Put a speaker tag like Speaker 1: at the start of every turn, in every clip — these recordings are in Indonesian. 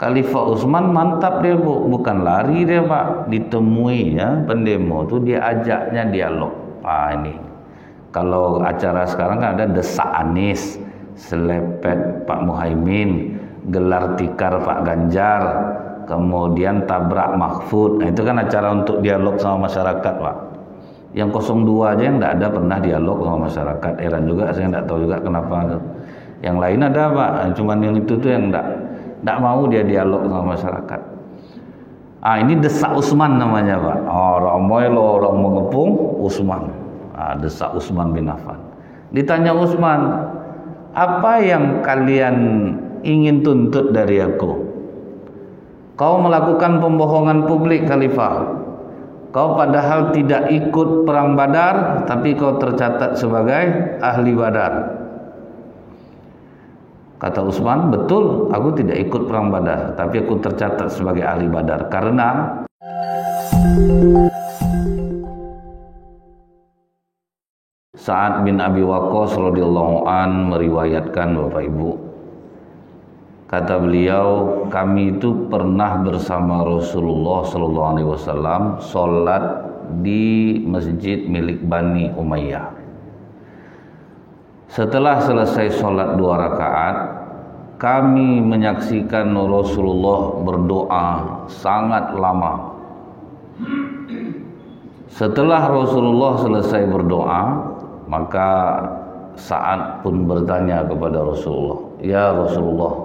Speaker 1: Khalifah Utsman mantap dia, Bu. Bukan lari dia, Pak. Ditemui ya pendemo tuh, dia ajaknya dialog. Ini. Kalau acara sekarang kan ada desak Anies, selepet Pak Muhaimin, gelar tikar Pak Ganjar, kemudian tabrak Mahfud. Nah, itu kan acara untuk dialog sama masyarakat, Pak. Yang 02 aja yang enggak ada pernah dialog sama masyarakat. Heran juga, saya enggak tahu juga kenapa. Yang lain ada, Pak. Cuman yang itu tuh yang enggak mau dia dialog sama masyarakat. Ini desak Utsman namanya, Pak. Ramai lo orang mengepung Utsman. Desak Utsman bin Affan. Ditanya Utsman, apa yang kalian ingin tuntut dari aku? Kau melakukan pembohongan publik, Khalifah. Kau padahal tidak ikut perang Badar, tapi kau tercatat sebagai ahli Badar. Kata Utsman, betul, aku tidak ikut perang Badar, tapi aku tercatat sebagai ahli Badar karena Sa'ad bin Abi Waqqas radhiyallahu an meriwayatkan, Bapak Ibu, kata beliau, kami itu pernah bersama Rasulullah sallallahu alaihi wasallam salat di masjid milik Bani Umayyah. Setelah selesai salat 2 rakaat, kami menyaksikan Rasulullah berdoa sangat lama. Setelah Rasulullah selesai berdoa, maka Sa'ad pun bertanya kepada Rasulullah, "Ya Rasulullah,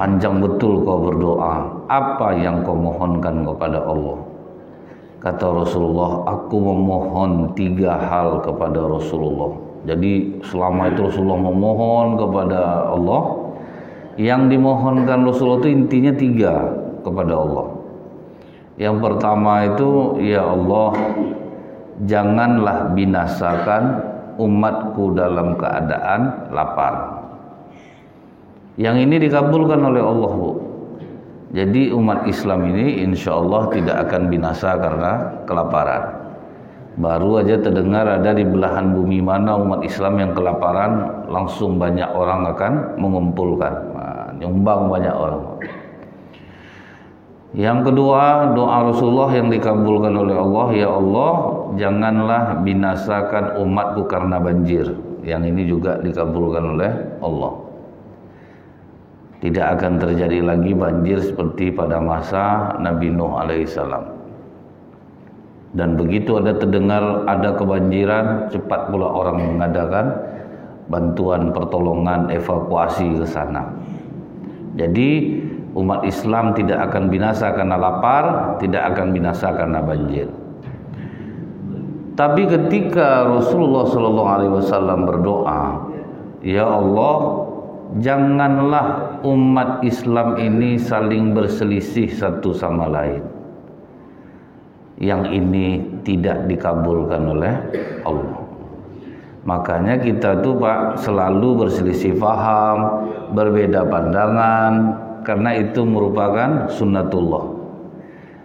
Speaker 1: panjang betul kau berdoa. Apa yang kau mohonkan kepada Allah?" Kata Rasulullah, "Aku memohon 3 hal kepada Rasulullah." Jadi selama itu Rasulullah memohon kepada Allah, yang dimohonkan Rasulullah itu intinya 3 kepada Allah. Yang pertama itu, ya Allah, janganlah binasakan umatku dalam keadaan lapar. Yang ini dikabulkan oleh Allah, Bu. Jadi umat Islam ini insya Allah tidak akan binasa karena kelaparan. Baru aja terdengar ada di belahan bumi mana umat Islam yang kelaparan, langsung banyak orang akan mengumpulkan, nyumbang banyak orang. Yang kedua, doa Rasulullah yang dikabulkan oleh Allah, ya Allah, janganlah binasakan umatku karena banjir. Yang ini juga dikabulkan oleh Allah. Tidak akan terjadi lagi banjir seperti pada masa Nabi Nuh alaihissalam. Dan begitu ada terdengar ada kebanjiran, cepat pula orang mengadakan bantuan pertolongan evakuasi ke sana. Jadi umat Islam tidak akan binasa karena lapar, tidak akan binasa karena banjir. Tapi ketika Rasulullah SAW berdoa, ya Allah, janganlah umat Islam ini saling berselisih satu sama lain. Yang ini tidak dikabulkan oleh Allah. Makanya kita tuh, Pak, selalu berselisih paham, berbeda pandangan, karena itu merupakan sunnatullah.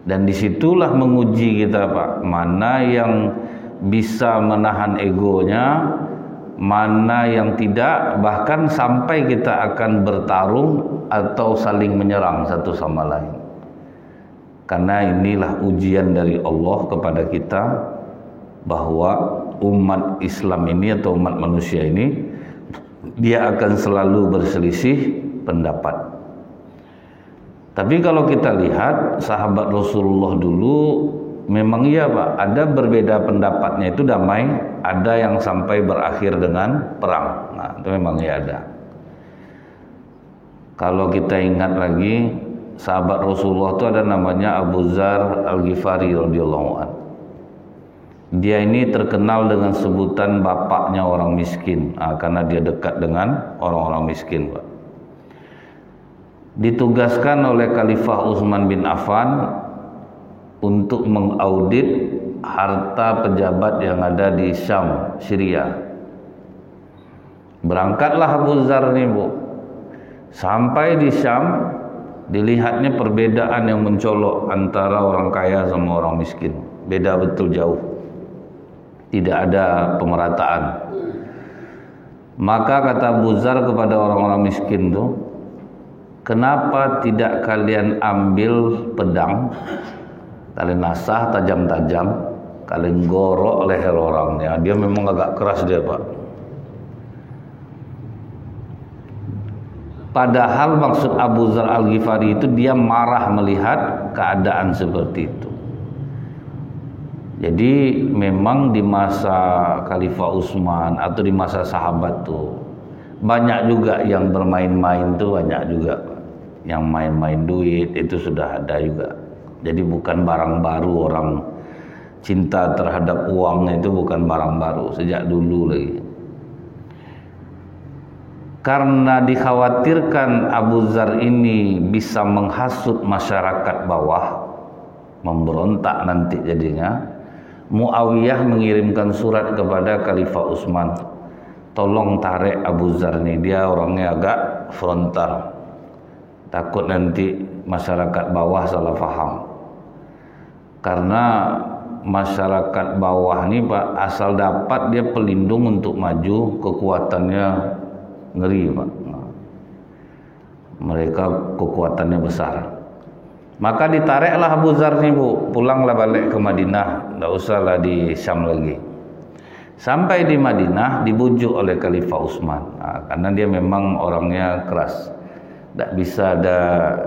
Speaker 1: Dan disitulah menguji kita, Pak, mana yang bisa menahan egonya, mana yang tidak, bahkan sampai kita akan bertarung atau saling menyerang satu sama lain. Karena inilah ujian dari Allah kepada kita, bahwa umat Islam ini atau umat manusia ini, dia akan selalu berselisih pendapat. Tapi kalau kita lihat sahabat Rasulullah dulu, memang iya, Pak, ada berbeda pendapatnya itu damai, ada yang sampai berakhir dengan perang. Nah, itu memang iya ada. Kalau kita ingat lagi, sahabat Rasulullah itu ada namanya Abu Dzar Al-Ghifari radhiyallahu anhu. Dia ini terkenal dengan sebutan bapaknya orang miskin, karena dia dekat dengan orang-orang miskin, Pak. Ditugaskan oleh Khalifah Utsman bin Affan untuk mengaudit harta pejabat yang ada di Syam, Syria. Berangkatlah Abu Dzar ini, Bu. Sampai di Syam, dilihatnya perbedaan yang mencolok antara orang kaya sama orang miskin. Beda betul jauh. Tidak ada pemerataan. Maka kata Abu Dzar kepada orang-orang miskin itu, kenapa tidak kalian ambil pedang, kalian asah tajam-tajam, kalian gorok leher orangnya. Dia memang agak keras dia, Pak. Padahal maksud Abu Dzar Al-Ghifari itu dia marah melihat keadaan seperti itu. Jadi memang di masa Khalifah Utsman atau di masa sahabat tuh banyak juga yang bermain-main tuh, banyak juga yang main-main duit itu sudah ada juga. Jadi bukan barang baru, orang cinta terhadap uangnya itu bukan barang baru sejak dulu lagi. Karena dikhawatirkan Abu Dzar ini bisa menghasut masyarakat bawah, memberontak nanti jadinya, Muawiyah mengirimkan surat kepada Khalifah Utsman, tolong tarik Abu Dzar ini, dia orangnya agak frontal, takut nanti masyarakat bawah salah paham. Karena masyarakat bawah ini, Pak, asal dapat dia pelindung untuk maju, kekuatannya ngeri, Pak. Mereka kekuatannya besar. Maka ditariklah Abu Dzar nih, Bu, pulanglah balik ke Madinah, tidak usahlah di Syam lagi. Sampai di Madinah dibujuk oleh Khalifah Utsman, karena dia memang orangnya keras, tidak bisa ada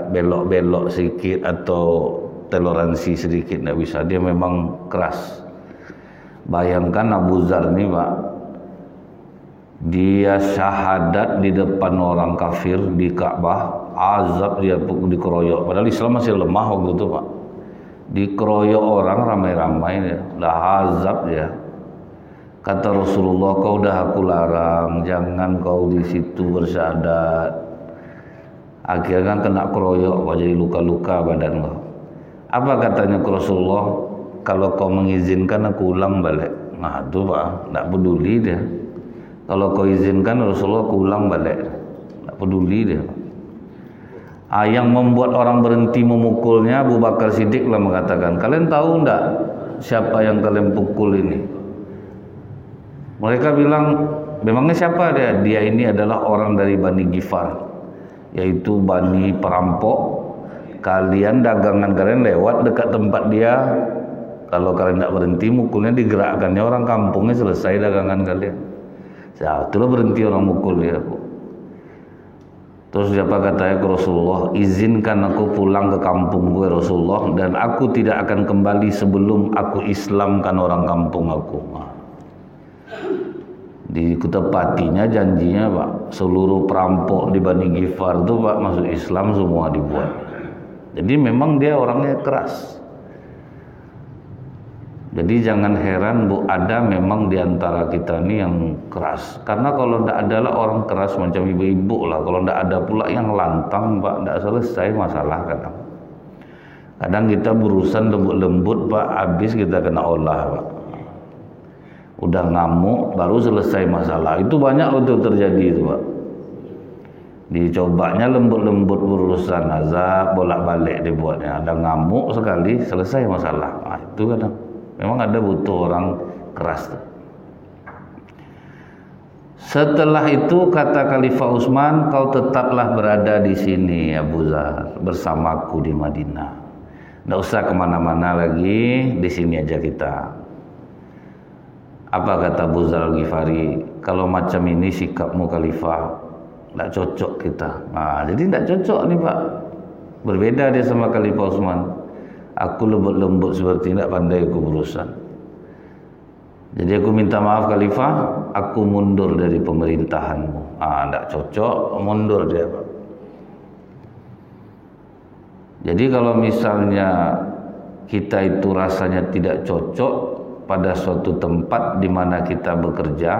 Speaker 1: belok-belok sedikit atau toleransi sedikit, tidak bisa. Dia memang keras. Bayangkan Abu Dzar nih, Pak, dia syahadat di depan orang kafir di Ka'bah, azab dia dikeroyok. Padahal Islam masih lemah waktu itu, Pak. Dikeroyok orang ramai-ramai, dah azab dia. Kata Rasulullah, kau dah aku larang, jangan kau di situ bersyahadat. Akhirnya kan kena keroyok, jadi luka-luka badan kau. Apa katanya ke Rasulullah? Kalau kau mengizinkan aku ulang balik. Nah itu, Pak, tidak peduli dia. Kalau kau izinkan Rasulullah aku ulang balik, tidak peduli dia. Yang membuat orang berhenti memukulnya, Abu Bakar Siddiq lah mengatakan, kalian tahu enggak siapa yang kalian pukul ini? Mereka bilang, memangnya siapa dia? Dia ini adalah orang dari Bani Ghifar, yaitu Bani perampok. Kalian dagangan kalian lewat dekat tempat dia, kalau kalian tidak berhenti mukulnya, digerakkannya orang kampungnya, selesai dagangan kalian. Ya, itulah berhenti orang mukul dia. Terus siapa katanya ke Rasulullah, izinkan aku pulang ke kampung gue Rasulullah, dan aku tidak akan kembali sebelum aku Islamkan orang kampung aku. Ditepatinya janjinya, Pak, seluruh perampok di Bani Ghifar itu, Pak, masuk Islam semua dibuat. Jadi memang dia orangnya keras. Jadi jangan heran, Bu, ada memang di antara kita ini yang keras. Karena kalau tidak adalah orang keras macam ibu-ibu lah, kalau tidak ada pula yang lantang, Pak, tidak selesai masalah kadang. Kadang kita berurusan lembut-lembut, Pak, habis kita kena olah, Pak. Udah ngamuk baru selesai masalah. Itu banyak betul terjadi itu, Pak. Dicobanya lembut-lembut berurusan, azab bolak-balik dibuatnya. Ada ngamuk sekali selesai masalah. Nah, itu kadang memang ada butuh orang keras. Setelah itu kata Khalifah Utsman, kau tetaplah berada di sini Abu Dzar bersamaku di Madinah. Tidak usah kemana-mana lagi, di sini aja kita. Apa kata Abu Dzar Al-Ghifari? Kalau macam ini sikapmu Khalifah, tidak cocok kita. Nah, jadi tidak cocok nih, Pak. Berbeda dia sama Khalifah Utsman. Aku lembut-lembut seperti ini, tidak pandai aku berurusan. Jadi aku minta maaf Khalifah, aku mundur dari pemerintahanmu. Tidak cocok, mundur dia, Pak. Jadi kalau misalnya kita itu rasanya tidak cocok pada suatu tempat di mana kita bekerja,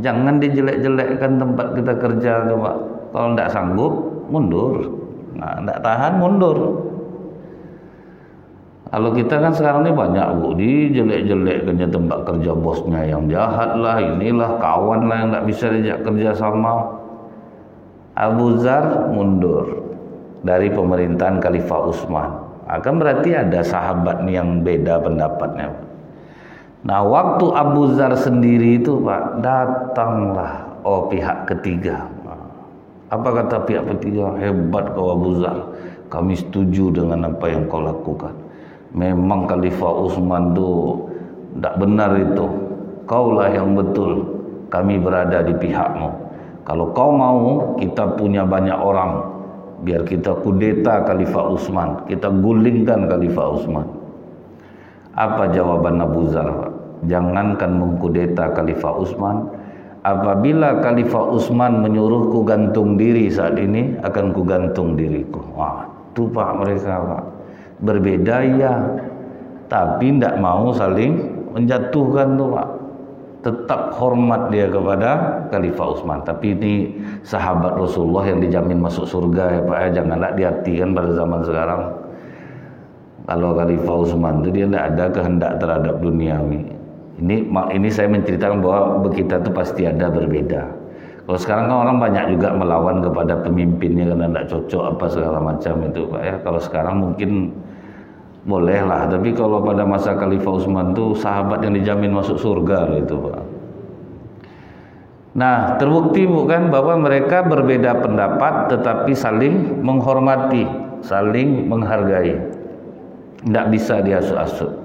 Speaker 1: jangan dijelek-jelekkan tempat kita kerja, Pak. Kalau tidak sanggup, mundur. Nah, tidak tahan, mundur. Kalau kita kan sekarang ini banyak, Bu, dijelek-jelekkannya tempat kerja, bosnya yang jahat lah, inilah kawan lah yang tidak bisa diajak kerja sama. Abu Dzar mundur dari pemerintahan Khalifah Utsman. Akan berarti ada sahabat nih yang beda pendapatnya. Nah, waktu Abu Dzar sendiri itu, Pak, datanglah pihak ketiga. Apa kata pihak ketiga? Hebat kau Abu Zar, kami setuju dengan apa yang kau lakukan. Memang Khalifah Utsman tu tak benar itu. Kaulah yang betul. Kami berada di pihakmu. Kalau kau mau, kita punya banyak orang. Biar kita kudeta Khalifah Utsman. Kita gulingkan Khalifah Utsman. Apa jawaban Abu Zar? Jangankan mengkudeta Khalifah Utsman. Apabila Khalifah Utsman menyuruhku gantung diri saat ini, akan ku gantung diriku. Wah, itu Pak mereka Pak. Berbeda ya, tapi tidak mau saling menjatuhkan tuh Pak. Tetap hormat dia kepada Khalifah Utsman. Tapi ini sahabat Rasulullah yang dijamin masuk surga ya Pak ya. Janganlah diartikan pada zaman sekarang kalau Khalifah Utsman itu dia tidak ada kehendak terhadap duniawi. Ini saya menceritakan bahwa kita itu pasti ada berbeda. Kalau sekarang kan orang banyak juga melawan kepada pemimpinnya karena tidak cocok apa segala macam itu Pak ya. Kalau sekarang mungkin boleh lah, tapi kalau pada masa Khalifah Utsman itu sahabat yang dijamin masuk surga itu Pak. Nah, terbukti bukan bahwa mereka berbeda pendapat tetapi saling menghormati, saling menghargai. Tidak bisa diasut-asut.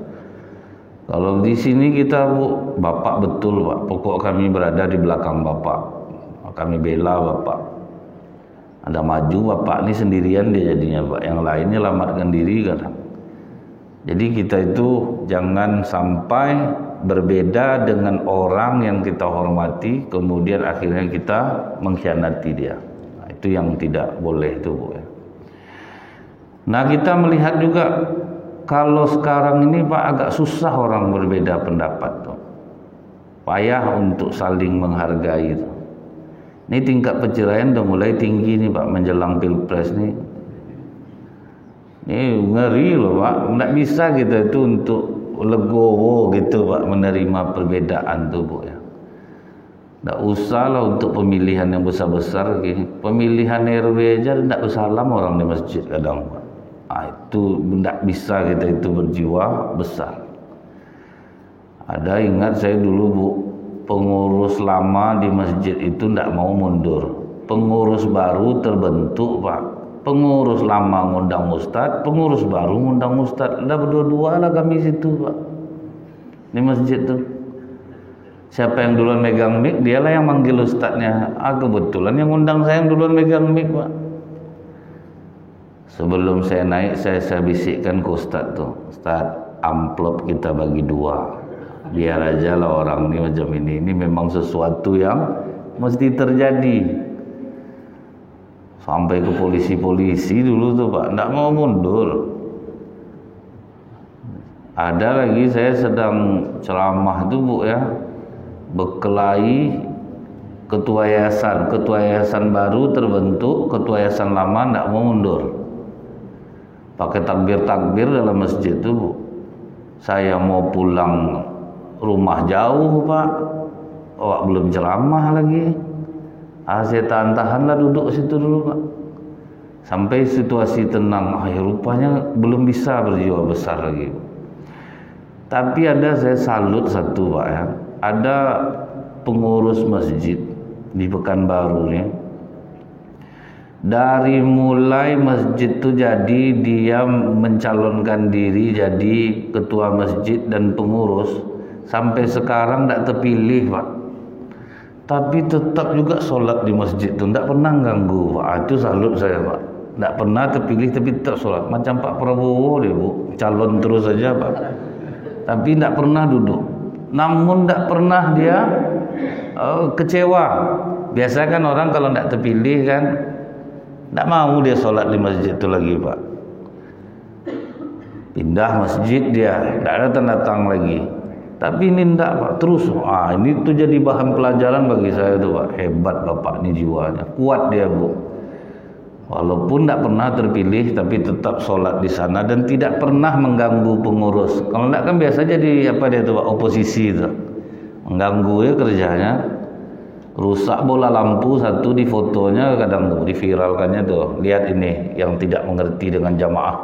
Speaker 1: Kalau di sini kita Bu, Bapak betul Pak, pokok kami berada di belakang Bapak. Kami bela Bapak. Ada maju Bapak ini sendirian dia jadinya Pak, yang lainnya lamatkan diri kadang. Jadi kita itu jangan sampai berbeda dengan orang yang kita hormati, kemudian akhirnya kita mengkhianati dia. Nah, itu yang tidak boleh itu Bu ya. Nah, kita melihat juga kalau sekarang ini Pak agak susah orang berbeda pendapat tuh. Payah untuk saling menghargai itu. Ini tingkat perceraian udah mulai tinggi nih Pak menjelang Pilpres nih. Ini ngeri loh Pak. Nggak bisa kita itu untuk legowo gitu Pak menerima perbedaan tuh Bu ya. Nggak usah lah untuk pemilihan yang besar-besar gini. Pemilihan RW aja nggak bersalam orang di masjid kadang Pak. Nah, itu tidak bisa kita itu berjiwa besar. Ada ingat saya dulu Bu, pengurus lama di masjid itu tidak mau mundur. Pengurus baru terbentuk Pak. Pengurus lama ngundang ustad, pengurus baru ngundang ustad. Udah berdua-dua lah kami situ Pak. Di masjid tuh. Siapa yang duluan megang mic, dialah yang manggil ustadnya. Kebetulan yang ngundang saya yang duluan megang mic Pak. Sebelum saya naik, saya bisikkan ke Ustadz tuh, Ustadz, amplop kita bagi dua. Biar aja lah orang ini macam ini. Ini memang sesuatu yang mesti terjadi. Sampai ke polisi-polisi dulu tuh Pak, tidak mau mundur. Ada lagi saya sedang ceramah tuh Bu ya, berkelahi ketua yayasan baru terbentuk, ketua yayasan lama tidak mau mundur. Pakai takbir-takbir dalam masjid itu Bu. Saya mau pulang rumah jauh Pak, belum ceramah lagi. Saya tahan-tahanlah duduk situ dulu Pak. Sampai situasi tenang. Rupanya belum bisa berjiwa besar lagi. Tapi saya salut satu Pak ya. Ada pengurus masjid di Pekanbaru nih. Dari mulai masjid itu jadi dia mencalonkan diri jadi ketua masjid dan pengurus, sampai sekarang tidak terpilih Pak. Tapi tetap juga sholat di masjid itu, tidak pernah ganggu Pak. Itu salut saya Pak. Tidak pernah terpilih tapi tetap sholat. Macam Pak Prabowo deh Bu, calon terus saja Pak. Tapi tidak pernah duduk. Namun tidak pernah dia kecewa. Biasa kan orang kalau tidak terpilih kan tidak mau dia sholat di masjid itu lagi Pak. Pindah masjid dia, tidak ada tanda datang lagi. Tapi ini tidak Pak, terus. Ini tuh jadi bahan pelajaran bagi saya tuh Pak. Hebat Bapak ini jiwanya, kuat dia Bu. Walaupun tidak pernah terpilih, tapi tetap sholat di sana dan tidak pernah mengganggu pengurus. Kalau tidak kan biasa jadi apa dia tuh Pak, oposisi itu, mengganggu ya kerjanya. Rusak bola lampu satu di fotonya, kadang diviralkannya tuh. Lihat ini yang tidak mengerti dengan jamaah,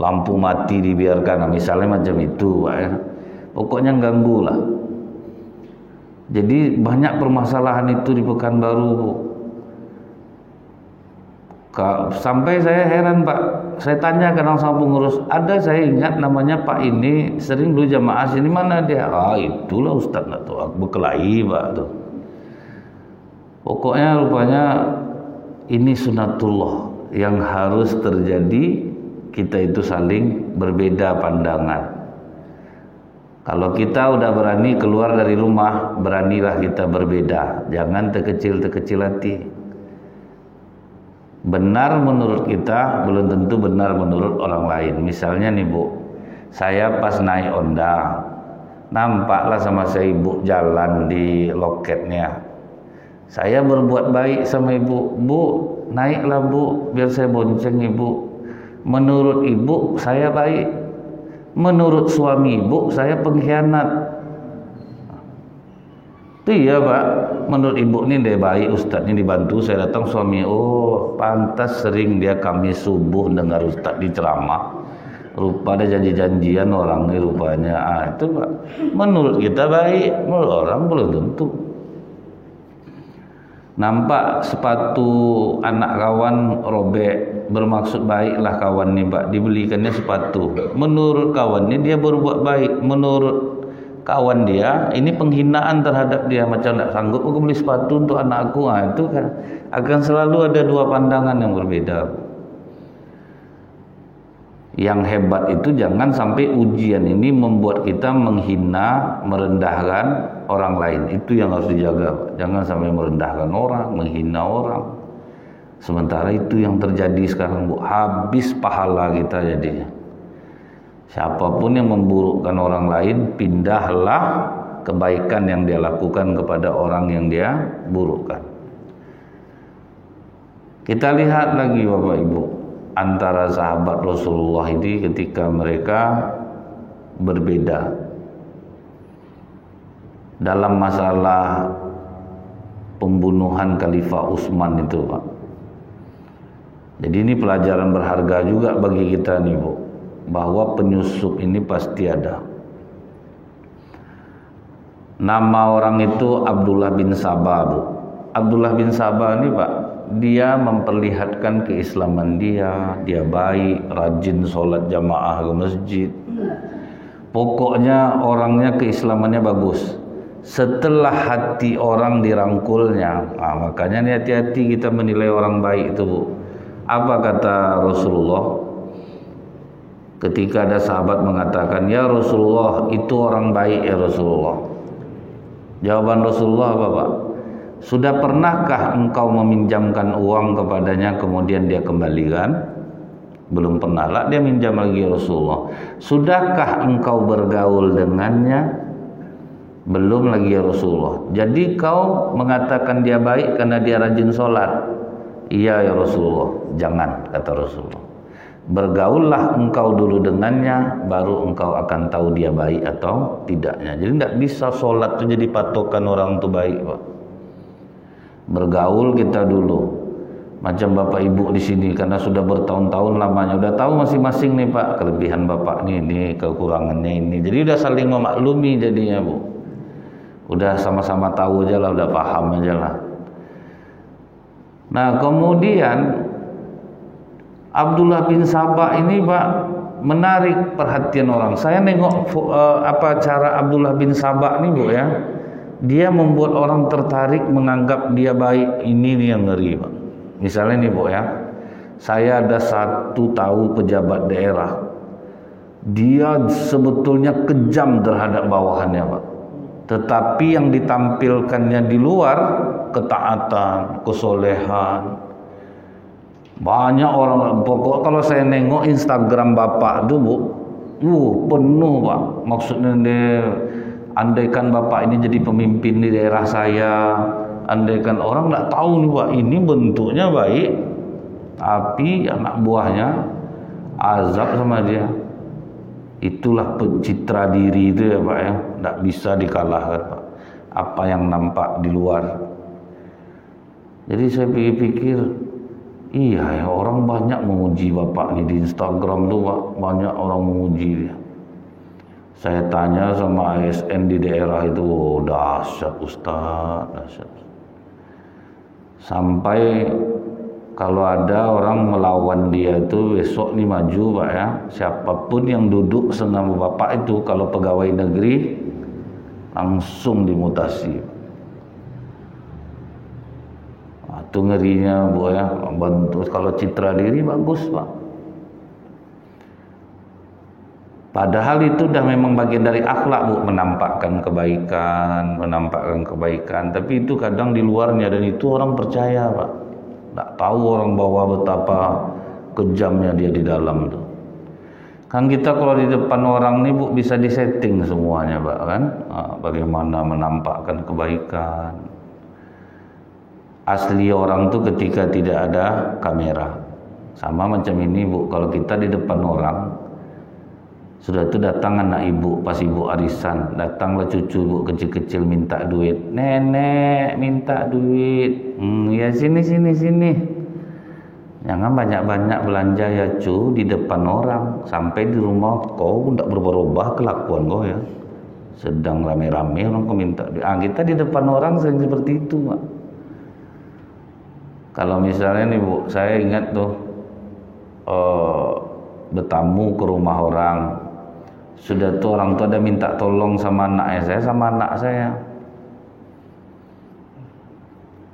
Speaker 1: lampu mati dibiarkan, misalnya macam itu Pak ya. Pokoknya ganggu lah. Jadi banyak permasalahan itu di Pekanbaru Bu. Sampai saya heran Pak, saya tanya kadang sama pengurus, ada saya ingat namanya Pak ini sering dulu jamaah sini, mana dia? Itulah Ustaz, nggak tahu, aku berkelahi Pak tuh. Pokoknya rupanya ini sunatullah yang harus terjadi, kita itu saling berbeda pandangan. Kalau kita udah berani keluar dari rumah, beranilah kita berbeda, jangan terkecil hati. Benar menurut kita belum tentu benar menurut orang lain. Misalnya nih Bu, saya pas naik Honda, nampaklah sama saya ibu jalan di loketnya. Saya berbuat baik sama ibu, Bu naiklah Bu, biar saya bonceng ibu. Menurut ibu saya baik, menurut suami ibu saya pengkhianat. Iya Pak, menurut ibu ini dia baik, Ustadz ini dibantu, saya datang suami, oh pantas sering dia Kamis subuh dengar Ustadz di ceramah, rupa ada janji-janjian orang ini rupanya. Itu Pak, menurut kita baik, menurut orang belum tentu. Nampak sepatu anak kawan robek, bermaksud baiklah kawan nih Pak, dibelikannya sepatu, menurut kawannya dia berbuat baik, menurut kawan dia ini penghinaan terhadap dia, macam tak sanggup aku beli sepatu untuk anak aku. Itu kan akan selalu ada dua pandangan yang berbeda. Yang hebat itu jangan sampai ujian ini membuat kita menghina, merendahkan orang lain. Itu yang harus dijaga. Jangan sampai merendahkan orang, menghina orang. Sementara itu yang terjadi sekarang Bu, habis pahala kita jadinya. Siapapun yang memburukkan orang lain, pindahlah kebaikan yang dia lakukan kepada orang yang dia burukkan. Kita lihat lagi Bapak Ibu, antara sahabat Rasulullah ini ketika mereka berbeda dalam masalah pembunuhan Khalifah Utsman itu Pak. Jadi ini pelajaran berharga juga bagi kita nih Bu, bahwa penyusup ini pasti ada. Nama orang itu Abdullah bin Sabah Bu. Abdullah bin Sabah ini Pak, dia memperlihatkan keislaman dia baik, rajin sholat jamaah ke masjid. Pokoknya orangnya keislamannya bagus. Setelah hati orang dirangkulnya, makanya nih hati-hati kita menilai orang baik itu Bu. Apa kata Rasulullah? Ketika ada sahabat mengatakan, ya Rasulullah itu orang baik ya Rasulullah. Jawaban Rasulullah apa Pak? Sudah pernahkah engkau meminjamkan uang kepadanya kemudian dia kembalikan? Belum pernah lah dia minjam lagi ya Rasulullah. Sudahkah engkau bergaul dengannya? Belum lagi ya Rasulullah. Jadi kau mengatakan dia baik karena dia rajin sholat? Iya ya Rasulullah. Jangan, kata Rasulullah. Bergaullah engkau dulu dengannya, baru engkau akan tahu dia baik atau tidaknya. Jadi tidak bisa sholat itu jadi patokan orang itu baik Pak. Bergaul kita dulu, macam Bapak Ibu di sini karena sudah bertahun-tahun lamanya, udah tahu masing-masing nih Pak, kelebihan Bapak ini, kekurangannya ini. Jadi udah saling memaklumi jadinya Bu. Udah sama-sama tahu aja lah, udah paham aja lah. Nah kemudian Abdullah bin Sabah ini Pak menarik perhatian orang. Saya nengok apa cara Abdullah bin Sabah ini Bu ya. Dia membuat orang tertarik menganggap dia baik. Ini nih yang ngeri Pak. Misalnya nih Bu ya. Saya ada satu tahu pejabat daerah. Dia sebetulnya kejam terhadap bawahannya Pak. Tetapi yang ditampilkannya di luar ketaatan, kesolehan. Banyak orang, pokok kalau saya nengok Instagram Bapak itu Bu, penuh Pak. Maksudnya dia, andaikan Bapak ini jadi pemimpin di daerah saya, andaikan orang nggak tahu nih Pak, ini bentuknya baik, tapi anak buahnya azab sama dia. Itulah pencitra diri itu ya Pak ya, nggak bisa dikalahkan Pak. Apa yang nampak di luar. Jadi saya pikir-pikir, iya ya, orang banyak memuji Bapak nih di Instagram tuh Pak, banyak orang memuji dia. Saya tanya sama ASN di daerah itu, oh, dahsyat Ustaz, dahsyat. Sampai kalau ada orang melawan dia itu besok nih maju Pak ya, siapapun yang duduk sama Bapak itu kalau pegawai negeri langsung dimutasi. Itu ngerinya Bu ya. Bantu kalau citra diri bagus Pak. Padahal itu dah memang bagian dari akhlak Bu, menampakkan kebaikan, tapi itu kadang di luarnya, dan itu orang percaya Pak. Tak tahu orang bawah betapa kejamnya dia di dalam tuh. Kan kita kalau di depan orang nih Bu bisa disetting semuanya Pak kan, bagaimana menampakkan kebaikan. Asli orang tuh ketika tidak ada kamera. Sama macam ini Bu, kalau kita di depan orang, sudah itu datang anak ibu, pas ibu arisan, datanglah cucu ibu kecil-kecil minta duit. Nenek minta duit. Ya sini. Jangan banyak-banyak belanja ya cu di depan orang. Sampai di rumah kau tidak berubah-ubah kelakuan kau ya. Sedang rame-rame orang kau minta duit. Kita di depan orang sering seperti itu Pak. Kalau misalnya nih Bu, saya ingat tuh bertamu ke rumah orang. Sudah tuh orang tua ada minta tolong sama anak saya.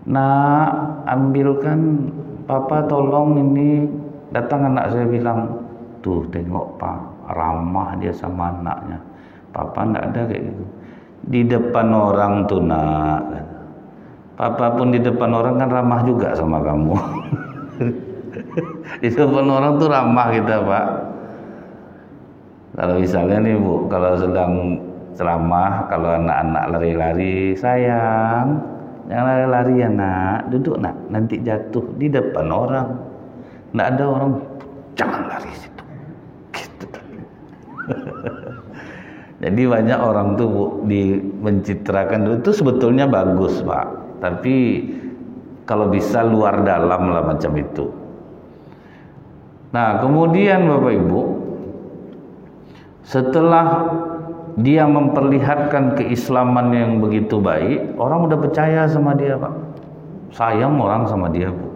Speaker 1: Nak, ambilkan papa tolong ini. Datang anak saya bilang, tuh tengok Pak, ramah dia sama anaknya. Papa enggak ada kayak gitu. Di depan orang tuh nak. Papa pun di depan orang kan ramah juga sama kamu. Di depan orang tuh ramah kita Pak. Kalau misalnya nih Bu, kalau sedang ceramah, kalau anak-anak lari-lari, sayang, jangan lari-lari ya nak, duduk nak, nanti jatuh di depan orang. Nggak ada orang, jangan lari situ. Gitu. Jadi banyak orang tuh Bu, mencitrakan itu sebetulnya bagus Pak. Tapi kalau bisa luar dalam lah macam itu. Nah kemudian Bapak Ibu, setelah dia memperlihatkan keislaman yang begitu baik, orang udah percaya sama dia Pak. Sayang orang sama dia Bu.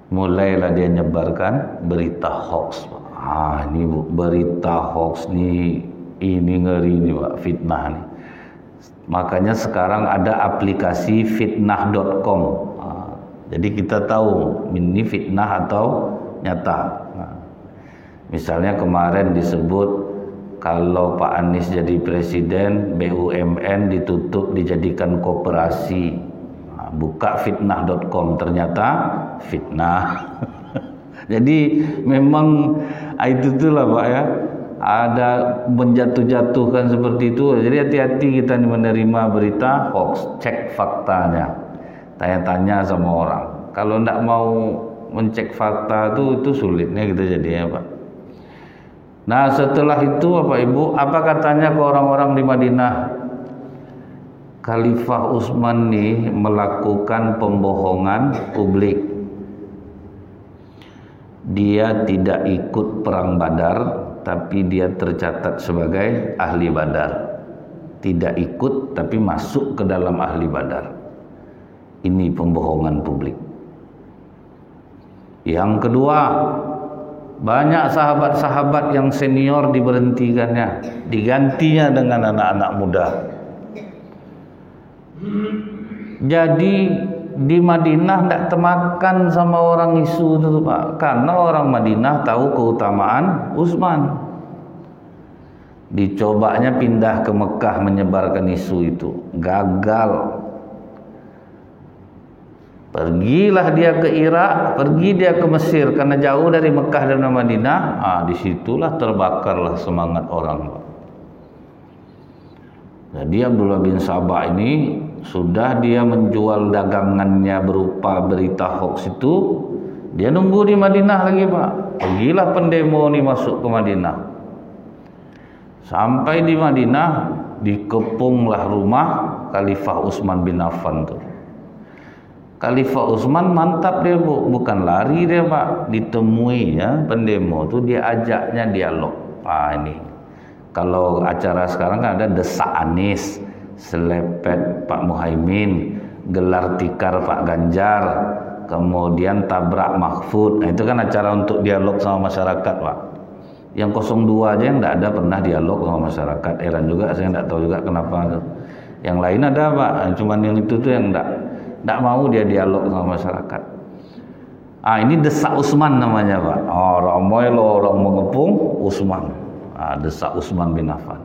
Speaker 1: Mulailah dia nyebarkan berita hoax Pak. Ini Bu, berita hoax nih, ini ngeri nih Pak, fitnah nih. Makanya sekarang ada aplikasi fitnah.com. Jadi kita tahu ini fitnah atau nyata. Misalnya kemarin disebut kalau Pak Anies jadi presiden, BUMN ditutup dijadikan koperasi. Buka fitnah.com, ternyata fitnah. Jadi memang itu tuh lah Pak ya. Ada menjatuh-jatuhkan seperti itu. Jadi hati-hati kita menerima berita hoax, cek faktanya. Tanya-tanya sama orang. Kalau tidak mau mencek fakta itu sulitnya kita jadinya Pak. Nah setelah itu Bapak Ibu, apa katanya ke orang-orang di Madinah? Khalifah Utsman nih melakukan pembohongan publik. Dia tidak ikut perang Badar, tapi dia tercatat sebagai ahli Badar. Tidak ikut tapi masuk ke dalam ahli Badar. Ini pembohongan publik. Yang kedua, banyak sahabat-sahabat yang senior diberhentikannya, digantinya dengan anak-anak muda. Jadi di Madinah tidak temakan sama orang isu itu Pak, karena orang Madinah tahu keutamaan Utsman. Dicobanya pindah ke Mekah menyebarkan isu itu, gagal. Pergilah dia ke Irak, pergi dia ke Mesir, karena jauh dari Mekah dan Madinah. Disitulah terbakarlah semangat orang. Jadi Abdullah bin Sabah ini sudah dia menjual dagangannya berupa berita hoax itu, dia nunggu di Madinah lagi Pak. Pergilah pendemo ini masuk ke Madinah. Sampai di Madinah dikepunglah rumah Khalifah Utsman bin Affan tuh. Khalifah Utsman mantap dia Bu, bukan lari dia Pak, ditemui ya pendemo tuh, dia ajaknya dialog. Ini kalau acara sekarang kan ada desak Anies, selepet Pak Muhaimin, gelar tikar Pak Ganjar, kemudian tabrak Mahfud. Nah, itu kan acara untuk dialog sama masyarakat, Pak. Yang 02 aja yang tidak ada pernah dialog sama masyarakat. Heran juga, saya tidak tahu juga kenapa. Yang lain ada, Pak. Cuman yang itu tuh yang tidak mau dia dialog sama masyarakat. Ini Desak Usman namanya, Pak. Ramai lo orang mengepung Usman. Desak Usman bin Affan.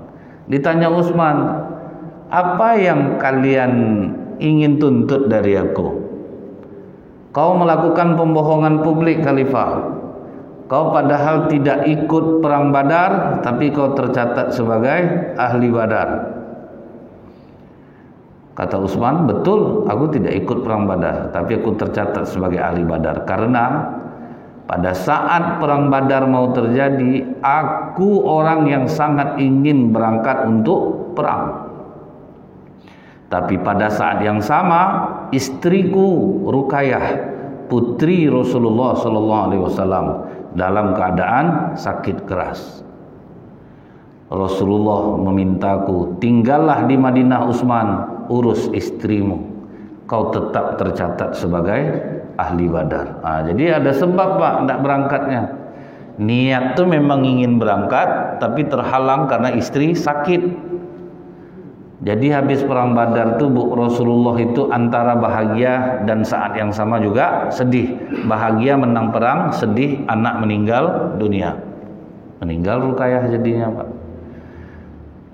Speaker 1: Ditanya Usman, apa yang kalian ingin tuntut dari aku? Kau melakukan pembohongan publik, Khalifah. Kau padahal tidak ikut perang Badar, tapi kau tercatat sebagai ahli Badar. Kata Utsman, betul, aku tidak ikut perang Badar, tapi aku tercatat sebagai ahli Badar. Karena pada saat perang Badar mau terjadi, aku orang yang sangat ingin berangkat untuk perang. Tapi pada saat yang sama, istriku Ruqayyah, putri Rasulullah SAW, dalam keadaan sakit keras. Rasulullah memintaku, tinggallah di Madinah Utsman, urus istrimu, kau tetap tercatat sebagai ahli Badar. Jadi ada sebab, Pak, tidak berangkatnya. Niat tuh memang ingin berangkat, tapi terhalang karena istri sakit. Jadi habis perang Badar tuh Rasulullah itu antara bahagia dan saat yang sama juga sedih. Bahagia menang perang, sedih anak meninggal dunia. Meninggal Ruqayyah jadinya, Pak.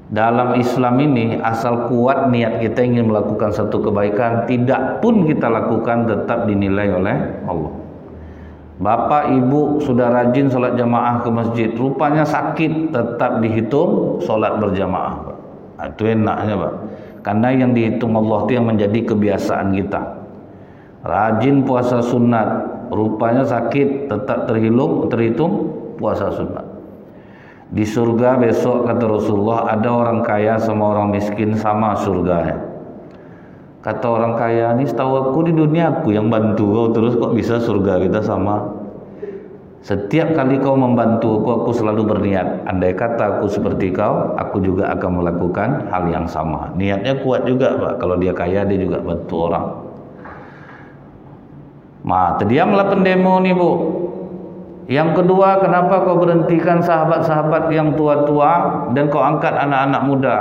Speaker 1: Dalam Islam ini asal kuat niat kita ingin melakukan satu kebaikan, tidak pun kita lakukan tetap dinilai oleh Allah. Bapak ibu sudah rajin sholat jamaah ke masjid, rupanya sakit, tetap dihitung sholat berjamaah, Pak. Itu enaknya, Pak. Karena yang dihitung Allah itu yang menjadi kebiasaan kita. Rajin puasa sunat, rupanya sakit, tetap terhitung puasa sunat. Di surga besok, kata Rasulullah, ada orang kaya sama orang miskin sama surganya. Kata orang kaya, ini setahu aku di dunia aku yang bantu kau, terus kok bisa surga kita sama? Setiap kali kau membantu aku selalu berniat, andai kata aku seperti kau, aku juga akan melakukan hal yang sama. Niatnya kuat juga, Pak. Kalau dia kaya, dia juga bantu orang. Terdiamlah pendemo nih, Bu. Yang kedua, kenapa kau berhentikan sahabat-sahabat yang tua-tua dan kau angkat anak-anak muda?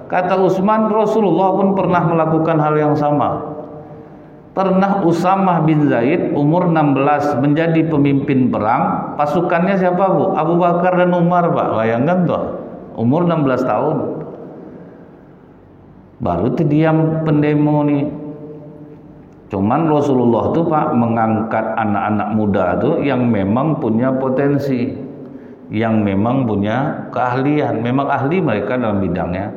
Speaker 1: Kata Utsman, Rasulullah pun pernah melakukan hal yang sama. Pernah Usamah bin Zaid umur 16 menjadi pemimpin perang. Pasukannya siapa, Bu? Abu Bakar dan Umar, Pak. Bayangkan tuh, umur 16 tahun. Baru terdiam pendemo nih. Cuman Rasulullah tuh, Pak, mengangkat anak-anak muda tuh yang memang punya potensi, yang memang punya keahlian, memang ahli mereka dalam bidangnya.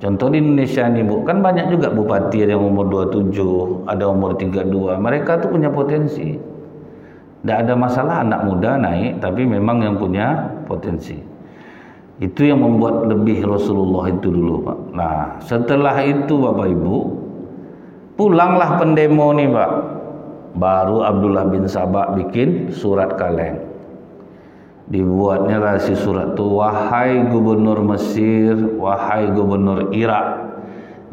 Speaker 1: Contoh di Indonesia nih, Bu, kan banyak juga bupati yang umur 27, ada umur 32. Mereka tuh punya potensi. Tidak ada masalah anak muda naik, tapi memang yang punya potensi. Itu yang membuat lebih Rasulullah itu dulu, Pak. Nah, setelah itu Bapak Ibu, pulanglah pendemo nih, Pak. Baru Abdullah bin Sabah bikin surat kaleng. Dibuatnya rasi surat itu, wahai gubernur Mesir, wahai gubernur Irak,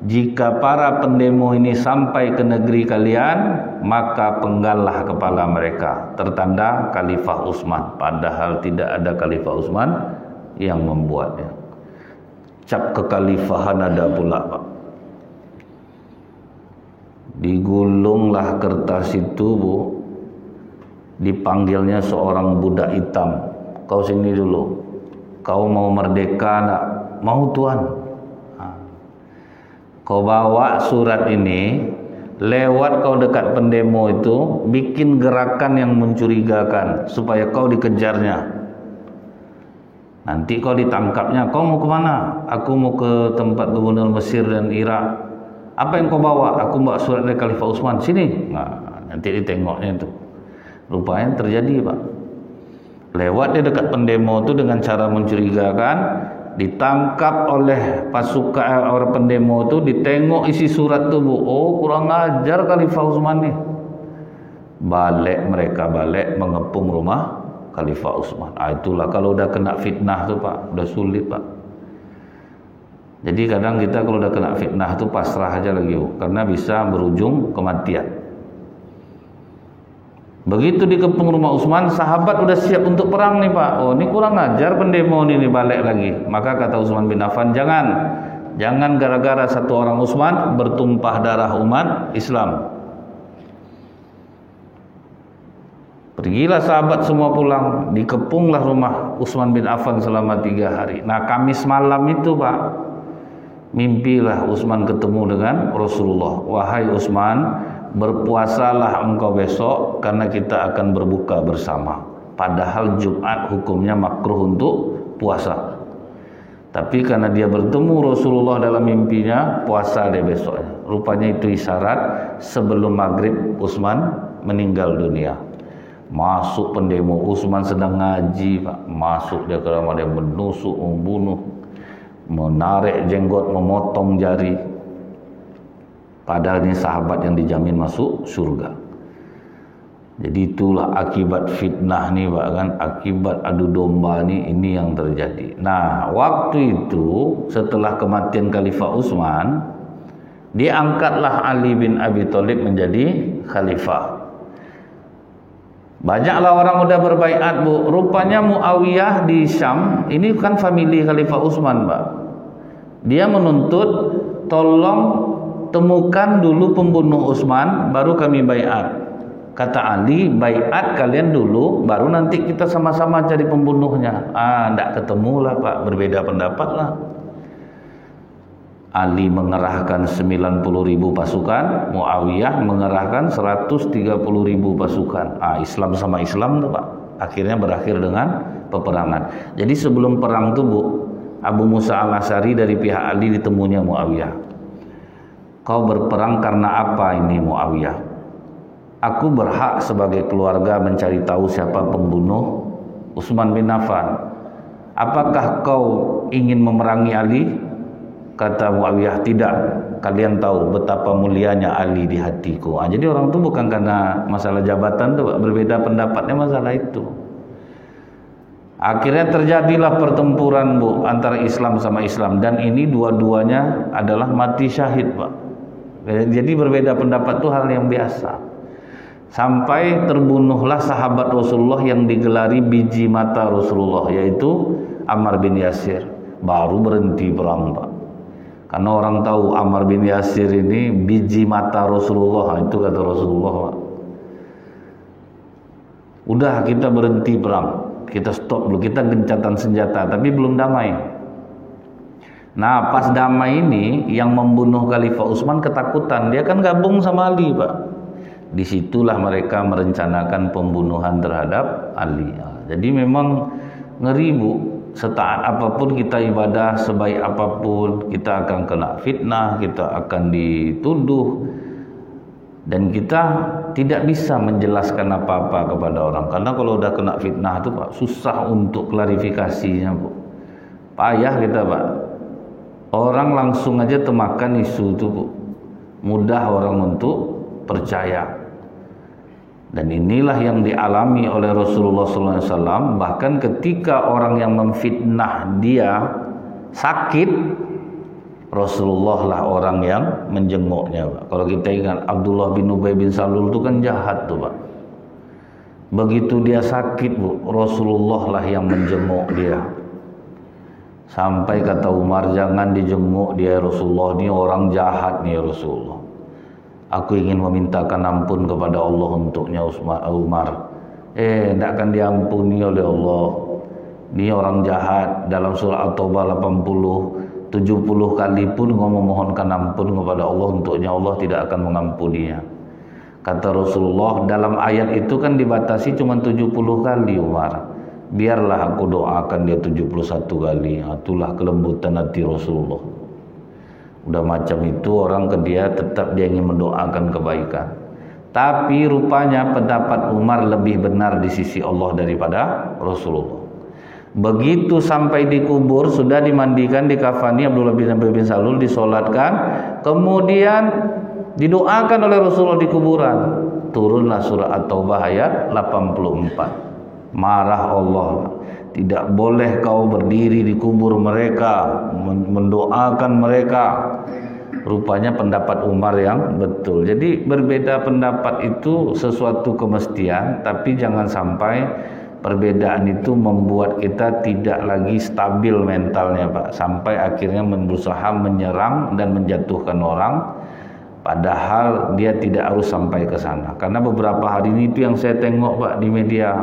Speaker 1: jika para pendemo ini sampai ke negeri kalian, maka penggallah kepala mereka. Tertanda Khalifah Utsman, padahal tidak ada Khalifah Utsman yang membuatnya. Cap kekhalifahan ada pula, Pak. Digulunglah kertas itu, Bu. Dipanggilnya seorang budak hitam. Kau sini dulu. Kau mau merdeka nak? Mau, Tuan. Kau bawa surat ini, lewat kau dekat pendemo itu, bikin gerakan yang mencurigakan supaya kau dikejarnya. Nanti kau ditangkapnya. Kau mau kemana? Aku mau ke tempat gubernur Mesir dan Irak. Apa yang kau bawa? Aku bawa surat dari Khalifah Utsman. Sini. Nanti ditengoknya itu. Rupanya terjadi, Pak. Lewat dia dekat pendemo itu dengan cara mencurigakan, ditangkap oleh pasukan orang pendemo itu, ditengok isi surat itu, Bu. Oh, kurang ajar Khalifah Utsman nih. Mereka balik mengepung rumah Khalifah Utsman. Itulah kalau udah kena fitnah tuh, Pak, udah sulit, Pak. Jadi kadang kita kalau udah kena fitnah tuh pasrah aja lagi, Bu, karena bisa berujung kematian. Begitu dikepung rumah Utsman, sahabat udah siap untuk perang nih Pak. Oh ini kurang ajar pendemo ini balik lagi. Maka kata Utsman bin Affan, jangan gara-gara satu orang Utsman bertumpah darah umat Islam. Pergilah sahabat semua pulang, dikepunglah rumah Utsman bin Affan selama 3 hari. Nah Kamis malam itu Pak, mimpilah Utsman ketemu dengan Rasulullah. Wahai Utsman, berpuasalah engkau besok karena kita akan berbuka bersama. Padahal Jumat hukumnya makruh untuk puasa. Tapi karena dia bertemu Rasulullah dalam mimpinya, puasa dia besoknya. Rupanya itu isyarat sebelum maghrib Utsman meninggal dunia. Masuk pendemo, Utsman sedang ngaji Pak. Masuk dia ke rumah, dia menusuk, membunuh, menarik jenggot, memotong jari. Padahal ini sahabat yang dijamin masuk surga. Jadi itulah akibat fitnah nih Pak kan, akibat adu domba nih, ini yang terjadi. Nah waktu itu setelah kematian Khalifah Utsman, diangkatlah Ali bin Abi Thalib menjadi khalifah. Banyaklah orang udah berbaiat Bu. Rupanya Muawiyah di Syam, ini kan famili Khalifah Utsman Pak. Dia menuntut, tolong temukan dulu pembunuh Utsman, baru kami baiat. Kata Ali, baiat kalian dulu, baru nanti kita sama-sama cari pembunuhnya. Enggak ketemulah Pak, berbeda pendapat lah. Ali mengerahkan 90.000 pasukan, Muawiyah mengerahkan 130.000 pasukan. Islam sama Islam tuh Pak. Akhirnya berakhir dengan peperangan. Jadi sebelum perang tuh Bu, Abu Musa al-Asy'ari dari pihak Ali ditemunya Muawiyah. Kau berperang karena apa ini Muawiyah? Aku berhak sebagai keluarga mencari tahu siapa pembunuh Utsman bin Affan. Apakah kau ingin memerangi Ali? Kata Muawiyah, tidak. Kalian tahu betapa mulianya Ali di hatiku. Jadi orang itu bukan karena masalah jabatan tuh, berbeda pendapatnya masalah itu. Akhirnya terjadilah pertempuran Bu antara Islam sama Islam, dan ini dua-duanya adalah mati syahid Pak. Jadi berbeda pendapat itu hal yang biasa. Sampai terbunuhlah sahabat Rasulullah yang digelari biji mata Rasulullah, yaitu Ammar bin Yasir. Baru berhenti perang Pak. Karena orang tahu Ammar bin Yasir ini biji mata Rasulullah, itu kata Rasulullah Pak. Udah kita berhenti perang, kita stop dulu, kita gencatan senjata, tapi belum damai. Nah pas damai ini yang membunuh Khalifah Utsman ketakutan, dia kan gabung sama Ali Pak. Disitulah mereka merencanakan pembunuhan terhadap Ali. Jadi memang ngeri Bu. Setaat apapun kita ibadah, sebaik apapun kita akan kena fitnah, kita akan dituduh, dan kita tidak bisa menjelaskan apa-apa kepada orang. Karena kalau udah kena fitnah itu Pak, susah untuk klarifikasinya Bu. Payah kita Pak. Orang langsung aja temakan isu itu Bu. Mudah orang untuk percaya. Dan inilah yang dialami oleh Rasulullah SAW. Bahkan ketika orang yang memfitnah dia sakit, Rasulullah lah orang yang menjenguknya Pak. Kalau kita ingat Abdullah bin Ubay bin Salul itu kan jahat tuh Pak. Begitu dia sakit Bu, Rasulullah lah yang menjenguk dia. Sampai kata Umar, jangan dijenguk dia Rasulullah, ini orang jahat nih Rasulullah. Aku ingin memintakan ampun kepada Allah untuknya Umar. Tidak akan diampuni oleh Allah. Ini orang jahat. Dalam surah At-Taubah 70 kali pun kau memohonkan ampun kepada Allah, untuknya Allah tidak akan mengampuninya. Kata Rasulullah, dalam ayat itu kan dibatasi cuma 70 kali Umar. Biarlah aku doakan dia 71 kali. Itulah kelembutan hati Rasulullah. Udah macam itu orang ke dia, tetap dia ingin mendoakan kebaikan. Tapi rupanya pendapat Umar lebih benar di sisi Allah daripada Rasulullah. Begitu sampai dikubur, sudah dimandikan, dikafani Abdullah bin Ubay bin Salul, disolatkan, kemudian didoakan oleh Rasulullah di kuburan. Turunlah surah At-Taubah ayat 84. Marah Allah, tidak boleh kau berdiri di kubur mereka, mendoakan mereka. rupanya pendapat Umar yang betul. Jadi berbeda pendapat itu sesuatu kemestian, tapi jangan sampai perbedaan itu membuat kita tidak lagi stabil mentalnya, Pak, sampai akhirnya berusaha menyerang dan menjatuhkan orang, padahal dia tidak harus sampai ke sana. Karena beberapa hari ini itu yang saya tengok, Pak, di media,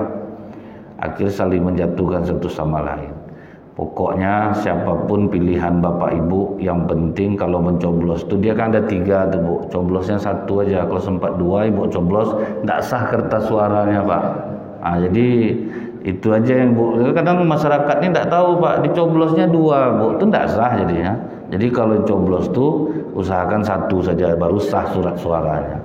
Speaker 1: akhirnya saling menjatuhkan satu sama lain. Pokoknya siapapun pilihan Bapak Ibu, yang penting kalau mencoblos itu dia kan ada 3 tuh, Bu. Coblosnya 1 aja. Kalau sempat 2 Ibu coblos, enggak sah kertas suaranya, Pak. Jadi itu aja yang Bu. Kadang masyarakat ini enggak tahu, Pak, dicoblosnya 2, Bu. Itu enggak sah jadinya. Jadi kalau coblos tuh usahakan 1 saja baru sah surat suaranya.